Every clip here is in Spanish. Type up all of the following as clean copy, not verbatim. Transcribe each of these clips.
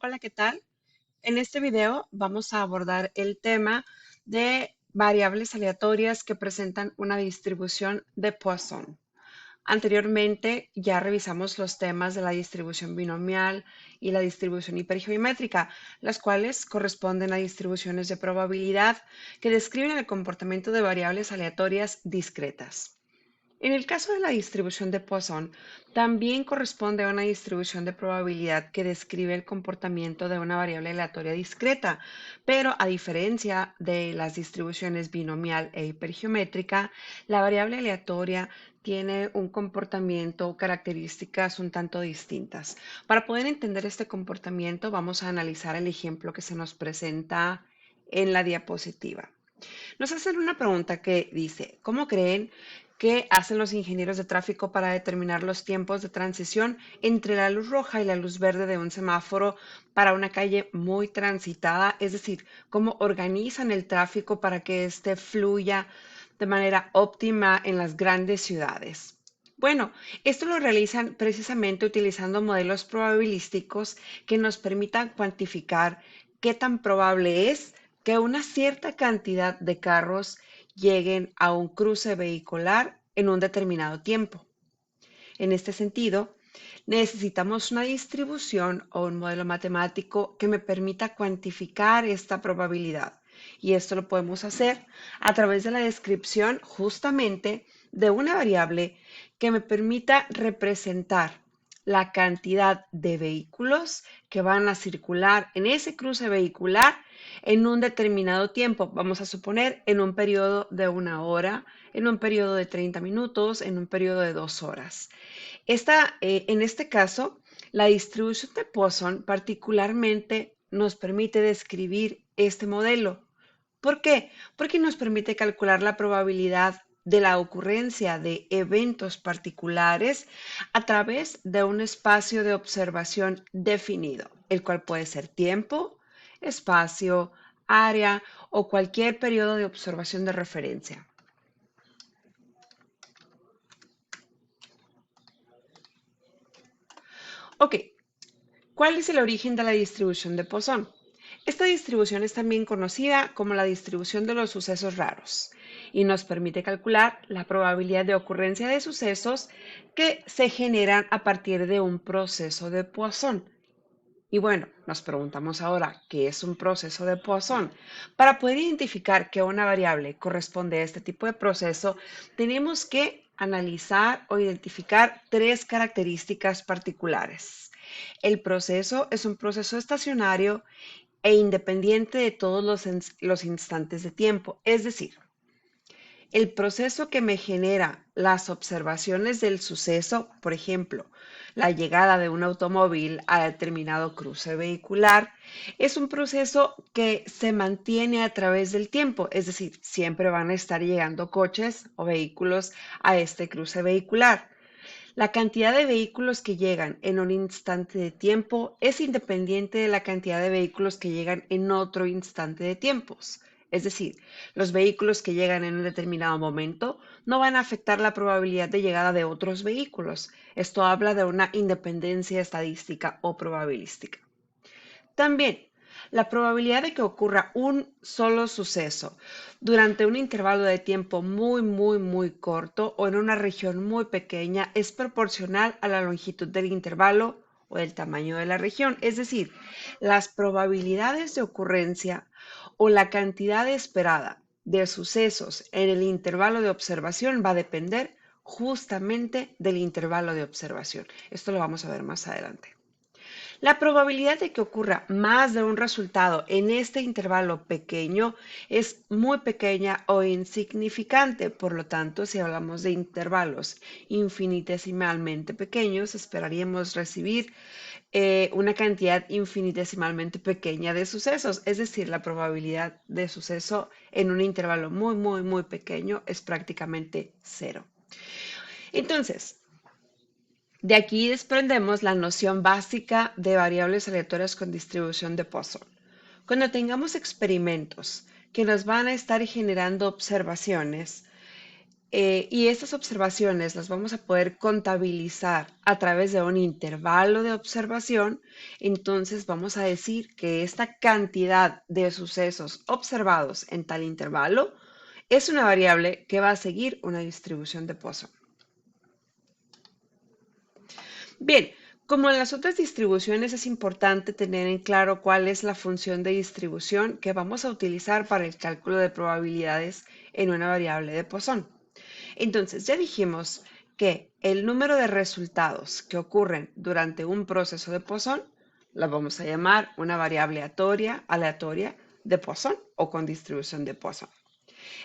Hola, ¿qué tal? En este video vamos a abordar el tema de variables aleatorias que presentan una distribución de Poisson. Anteriormente ya revisamos los temas de la distribución binomial y la distribución hipergeométrica, las cuales corresponden a distribuciones de probabilidad que describen el comportamiento de variables aleatorias discretas. En el caso de la distribución de Poisson, también corresponde a una distribución de probabilidad que describe el comportamiento de una variable aleatoria discreta, pero a diferencia de las distribuciones binomial e hipergeométrica, la variable aleatoria tiene un comportamiento o características un tanto distintas. Para poder entender este comportamiento, vamos a analizar el ejemplo que se nos presenta en la diapositiva. Nos hacen una pregunta que dice, ¿cómo creen que hacen los ingenieros de tráfico para determinar los tiempos de transición entre la luz roja y la luz verde de un semáforo para una calle muy transitada? Es decir, ¿cómo organizan el tráfico para que éste fluya de manera óptima en las grandes ciudades? Bueno, esto lo realizan precisamente utilizando modelos probabilísticos que nos permitan cuantificar qué tan probable es que una cierta cantidad de carros lleguen a un cruce vehicular en un determinado tiempo. En este sentido, necesitamos una distribución o un modelo matemático que me permita cuantificar esta probabilidad. Y esto lo podemos hacer a través de la descripción justamente de una variable que me permita representar la cantidad de vehículos que van a circular en ese cruce vehicular en un determinado tiempo. Vamos a suponer en un periodo de 1 hora, en un periodo de 30 minutos, en un periodo de 2 horas. En este caso, la distribución de Poisson particularmente nos permite describir este modelo. ¿Por qué? Porque nos permite calcular la probabilidad de la ocurrencia de eventos particulares a través de un espacio de observación definido, el cual puede ser tiempo, espacio, área o cualquier periodo de observación de referencia. Ok, ¿cuál es el origen de la distribución de Poisson? Esta distribución es también conocida como la distribución de los sucesos raros y nos permite calcular la probabilidad de ocurrencia de sucesos que se generan a partir de un proceso de Poisson. Y bueno, nos preguntamos ahora, ¿qué es un proceso de Poisson? Para poder identificar que una variable corresponde a este tipo de proceso, tenemos que analizar o identificar tres características particulares. El proceso es un proceso estacionario e independiente de todos los instantes de tiempo. Es decir, el proceso que me genera las observaciones del suceso, por ejemplo, la llegada de un automóvil a determinado cruce vehicular, es un proceso que se mantiene a través del tiempo, es decir, siempre van a estar llegando coches o vehículos a este cruce vehicular. La cantidad de vehículos que llegan en un instante de tiempo es independiente de la cantidad de vehículos que llegan en otro instante de tiempos. Es decir, los vehículos que llegan en un determinado momento no van a afectar la probabilidad de llegada de otros vehículos. Esto habla de una independencia estadística o probabilística. También, la probabilidad de que ocurra un solo suceso durante un intervalo de tiempo muy corto o en una región muy pequeña es proporcional a la longitud del intervalo o el tamaño de la región. Es decir, las probabilidades de ocurrencia o la cantidad esperada de sucesos en el intervalo de observación va a depender justamente del intervalo de observación. Esto lo vamos a ver más adelante. La probabilidad de que ocurra más de un resultado en este intervalo pequeño es muy pequeña o insignificante. Por lo tanto, si hablamos de intervalos infinitesimalmente pequeños, esperaríamos recibir una cantidad infinitesimalmente pequeña de sucesos. Es decir, la probabilidad de suceso en un intervalo muy pequeño es prácticamente cero. Entonces, de aquí desprendemos la noción básica de variables aleatorias con distribución de Poisson. Cuando tengamos experimentos que nos van a estar generando observaciones, Y estas observaciones las vamos a poder contabilizar a través de un intervalo de observación. Entonces vamos a decir que esta cantidad de sucesos observados en tal intervalo es una variable que va a seguir una distribución de Poisson. Bien, como en las otras distribuciones es importante tener en claro cuál es la función de distribución que vamos a utilizar para el cálculo de probabilidades en una variable de Poisson. Entonces, ya dijimos que el número de resultados que ocurren durante un proceso de Poisson la vamos a llamar una variable aleatoria de Poisson o con distribución de Poisson.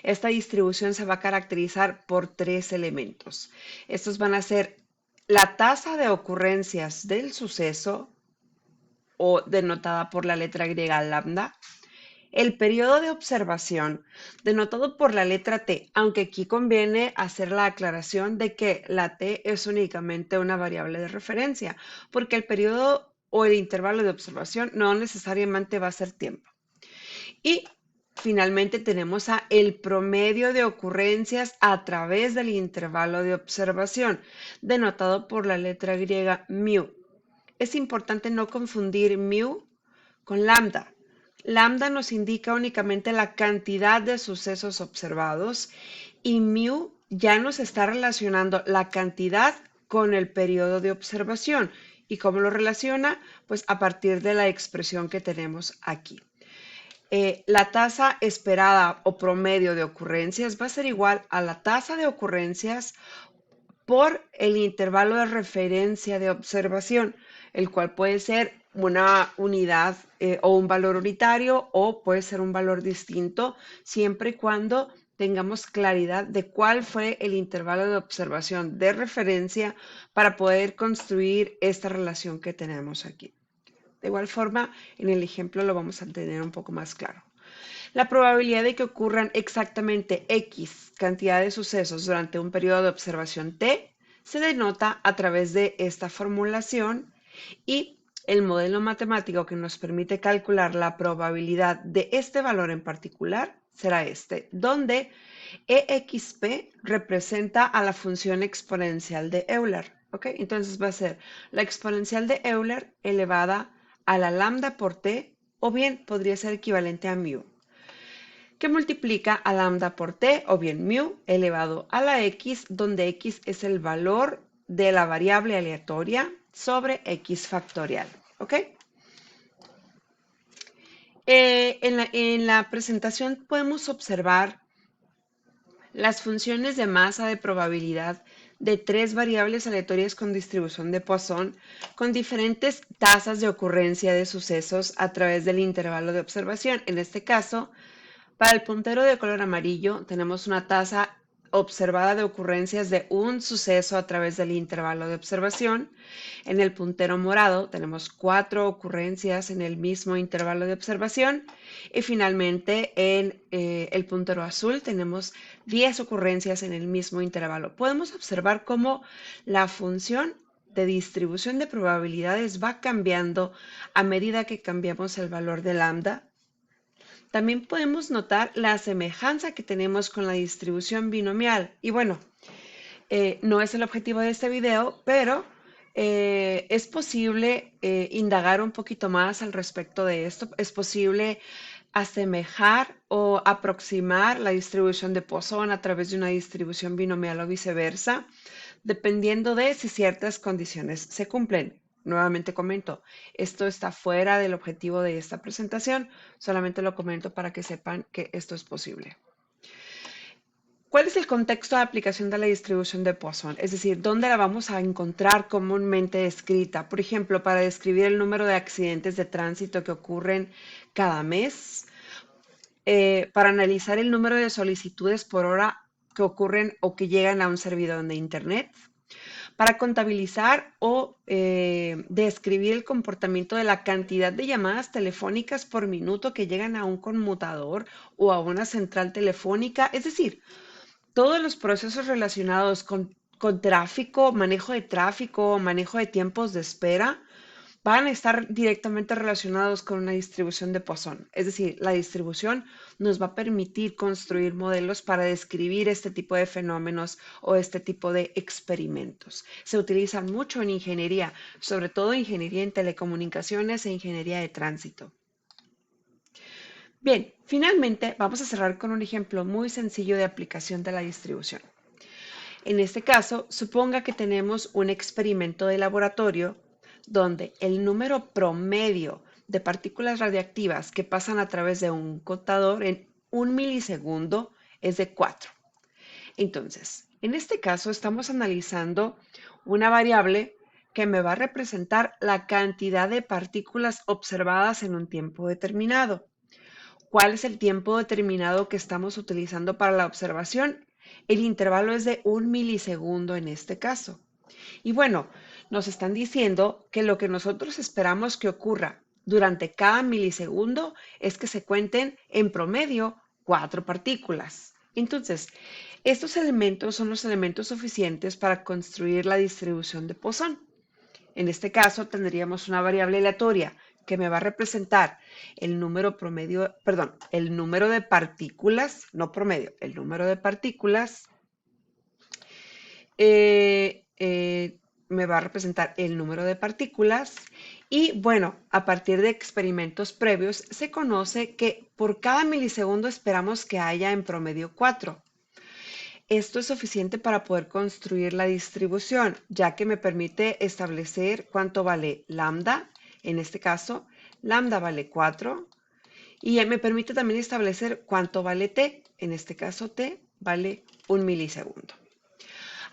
Esta distribución se va a caracterizar por tres elementos. Estos van a ser la tasa de ocurrencias del suceso, o denotada por la letra griega lambda, el periodo de observación, denotado por la letra t, aunque aquí conviene hacer la aclaración de que la t es únicamente una variable de referencia, porque el periodo o el intervalo de observación no necesariamente va a ser tiempo. Y finalmente tenemos el promedio de ocurrencias a través del intervalo de observación, denotado por la letra griega mu. Es importante no confundir mu con lambda. Lambda nos indica únicamente la cantidad de sucesos observados y mu ya nos está relacionando la cantidad con el periodo de observación. ¿Y cómo lo relaciona? Pues a partir de la expresión que tenemos aquí. La tasa esperada o promedio de ocurrencias va a ser igual a la tasa de ocurrencias por el intervalo de referencia de observación, el cual puede ser una unidad o un valor unitario o puede ser un valor distinto, siempre y cuando tengamos claridad de cuál fue el intervalo de observación de referencia para poder construir esta relación que tenemos aquí. De igual forma, en el ejemplo lo vamos a tener un poco más claro. La probabilidad de que ocurran exactamente X cantidad de sucesos durante un periodo de observación T se denota a través de esta formulación y el modelo matemático que nos permite calcular la probabilidad de este valor en particular será este, donde exp representa a la función exponencial de Euler. ¿Ok? Entonces va a ser la exponencial de Euler elevada a la lambda por t, o bien podría ser equivalente a mu, que multiplica a lambda por t, o bien mu, elevado a la x, donde x es el valor de la variable aleatoria sobre x factorial. ¿Ok? En la presentación podemos observar las funciones de masa de probabilidad de tres variables aleatorias con distribución de Poisson con diferentes tasas de ocurrencia de sucesos a través del intervalo de observación. En este caso, para el puntero de color amarillo tenemos una tasa observada de ocurrencias de un suceso a través del intervalo de observación. En el puntero morado tenemos 4 ocurrencias en el mismo intervalo de observación. Y finalmente en el puntero azul tenemos 10 ocurrencias en el mismo intervalo. Podemos observar cómo la función de distribución de probabilidades va cambiando a medida que cambiamos el valor de lambda. También podemos notar la semejanza que tenemos con la distribución binomial. Y bueno, no es el objetivo de este video, pero es posible indagar un poquito más al respecto de esto. Es posible asemejar o aproximar la distribución de Poisson a través de una distribución binomial o viceversa, dependiendo de si ciertas condiciones se cumplen. Nuevamente comento, esto está fuera del objetivo de esta presentación, solamente lo comento para que sepan que esto es posible. ¿Cuál es el contexto de aplicación de la distribución de Poisson? Es decir, ¿dónde la vamos a encontrar comúnmente escrita? Por ejemplo, para describir el número de accidentes de tránsito que ocurren cada mes, para analizar el número de solicitudes por hora que ocurren o que llegan a un servidor de Internet, para contabilizar o describir el comportamiento de la cantidad de llamadas telefónicas por minuto que llegan a un conmutador o a una central telefónica. Es decir, todos los procesos relacionados con tráfico, manejo de tiempos de espera, van a estar directamente relacionados con una distribución de Poisson. Es decir, la distribución nos va a permitir construir modelos para describir este tipo de fenómenos o este tipo de experimentos. Se utilizan mucho en ingeniería, sobre todo ingeniería en telecomunicaciones e ingeniería de tránsito. Bien, finalmente vamos a cerrar con un ejemplo muy sencillo de aplicación de la distribución. En este caso, suponga que tenemos un experimento de laboratorio donde el número promedio de partículas radiactivas que pasan a través de un contador en un milisegundo es de 4. Entonces, en este caso estamos analizando una variable que me va a representar la cantidad de partículas observadas en un tiempo determinado. ¿Cuál es el tiempo determinado que estamos utilizando para la observación? El intervalo es de un milisegundo en este caso. Y bueno, nos están diciendo que lo que nosotros esperamos que ocurra durante cada milisegundo es que se cuenten en promedio 4 partículas. Entonces, estos elementos son los elementos suficientes para construir la distribución de Poisson. En este caso, tendríamos una variable aleatoria que me va a representar el número promedio, perdón, el número de partículas, no promedio, el número de partículas me va a representar el número de partículas y bueno, a partir de experimentos previos se conoce que por cada milisegundo esperamos que haya en promedio 4. Esto es suficiente para poder construir la distribución, ya que me permite establecer cuánto vale lambda. En este caso, lambda vale 4 y me permite también establecer cuánto vale t. En este caso, t vale 1 milisegundo.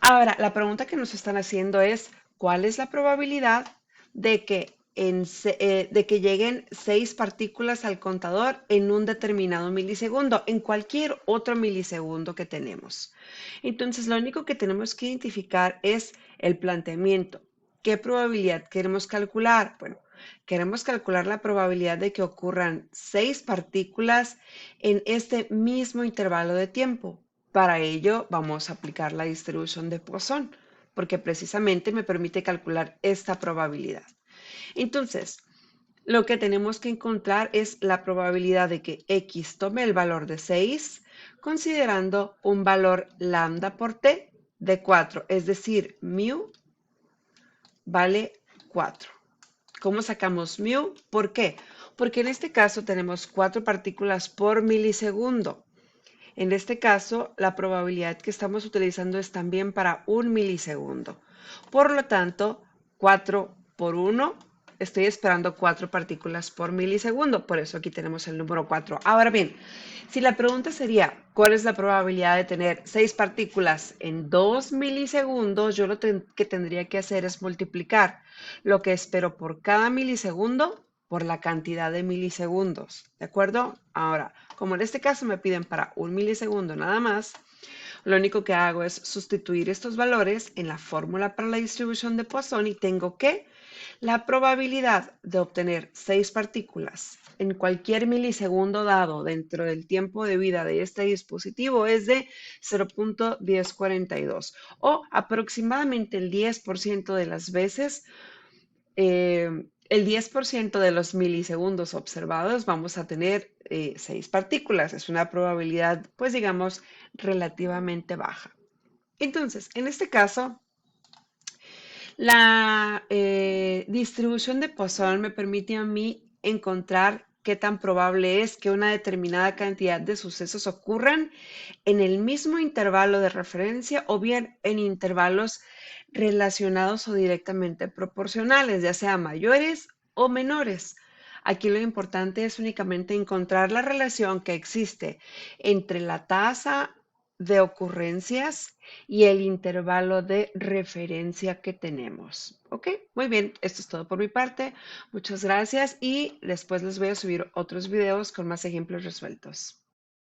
Ahora, la pregunta que nos están haciendo es, ¿cuál es la probabilidad de que, de que lleguen 6 partículas al contador en un determinado milisegundo, en cualquier otro milisegundo que tenemos? Entonces, lo único que tenemos que identificar es el planteamiento. ¿Qué probabilidad queremos calcular? Bueno, queremos calcular la probabilidad de que ocurran 6 partículas en este mismo intervalo de tiempo. Para ello vamos a aplicar la distribución de Poisson, porque precisamente me permite calcular esta probabilidad. Entonces, lo que tenemos que encontrar es la probabilidad de que X tome el valor de 6, considerando un valor lambda por T de 4, es decir, mu vale 4. ¿Cómo sacamos mu? ¿Por qué? Porque en este caso tenemos 4 partículas por milisegundo. En este caso, la probabilidad que estamos utilizando es también para un milisegundo. Por lo tanto, 4 por 1, estoy esperando 4 partículas por milisegundo. Por eso aquí tenemos el número 4. Ahora bien, si la pregunta sería, ¿cuál es la probabilidad de tener 6 partículas en 2 milisegundos? Yo lo que tendría que hacer es multiplicar lo que espero por cada milisegundo por la cantidad de milisegundos, ¿de acuerdo? Ahora, como en este caso me piden para un milisegundo nada más, lo único que hago es sustituir estos valores en la fórmula para la distribución de Poisson y tengo que la probabilidad de obtener 6 partículas en cualquier milisegundo dado dentro del tiempo de vida de este dispositivo es de 0.1042 o aproximadamente el 10% de las veces el 10% de los milisegundos observados vamos a tener 6 partículas. Es una probabilidad, pues digamos, relativamente baja. Entonces, en este caso, la distribución de Poisson me permite a mí encontrar qué tan probable es que una determinada cantidad de sucesos ocurran en el mismo intervalo de referencia o bien en intervalos relacionados o directamente proporcionales, ya sea mayores o menores. Aquí lo importante es únicamente encontrar la relación que existe entre la tasa de ocurrencias y el intervalo de referencia que tenemos. ¿Ok? Muy bien, esto es todo por mi parte. Muchas gracias y después les voy a subir otros videos con más ejemplos resueltos.